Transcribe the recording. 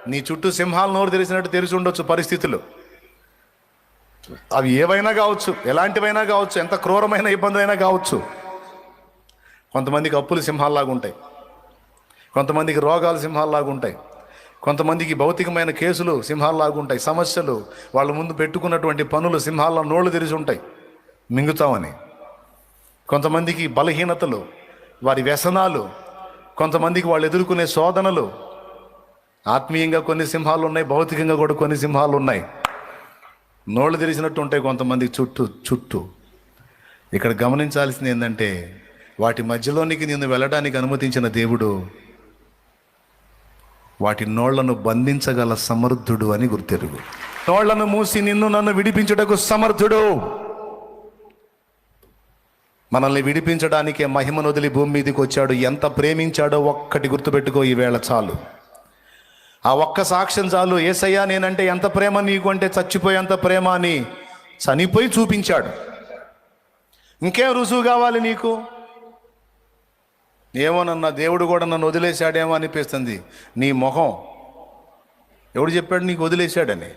నీ చుట్టూ సింహాలు నోరు తెరిచినట్టు తెరిచి ఉండొచ్చు పరిస్థితులు. అవి ఏవైనా కావచ్చు, ఎలాంటివైనా కావచ్చు, ఎంత క్రూరమైన ఇబ్బంది అయినా కావచ్చు. కొంతమందికి అప్పులు సింహాల్లాగా ఉంటాయి, కొంతమందికి రోగాలు సింహాల్లాగా ఉంటాయి, కొంతమందికి భౌతికమైన కేసులు సింహాల్లాగా ఉంటాయి, సమస్యలు వాళ్ళ ముందు పెట్టుకున్నటువంటి పనులు సింహాల నోళ్ళు తెరిచి ఉంటాయి మింగుతామని. కొంతమందికి బలహీనతలు, వారి వ్యసనాలు, కొంతమందికి వాళ్ళు ఎదుర్కొనే శోధనలు. ఆత్మీయంగా కొన్ని సింహాలు ఉన్నాయి, భౌతికంగా కూడా కొన్ని సింహాలు ఉన్నాయి. నోళ్ళు తెరిచినట్టు ఉంటాయి కొంతమంది చుట్టూ. ఇక్కడ గమనించాల్సింది ఏంటంటే, వాటి మధ్యలోనికి నిన్ను వెళ్ళడానికి అనుమతించిన దేవుడు వాటి నోళ్లను బంధించగల సమర్థుడు అని గుర్తెరుగు. నోళ్లను మూసి నిన్ను నన్ను విడిపించుటకు సమర్థుడు. మనల్ని విడిపించడానికే మహిమను వదిలి భూమి మీదకి వచ్చాడు. ఎంత ప్రేమించాడో ఒక్కటి గుర్తుపెట్టుకో ఈవేళ చాలు. ఆ ఒక్క సాక్ష్యం చాలు. యేసయ్యా నేనంటే ఎంత ప్రేమ నీకు అంటే చచ్చిపోయేంత ప్రేమ అని చనిపోయి చూపించాడు. ఇంకేం రుజువు కావాలి నీకు? ఏమోనన్నా దేవుడు కూడా నన్ను వదిలేశాడేమో అనిపిస్తుంది. నీ మొహం ఎవడు చెప్పాడు నీకు వదిలేశాడని?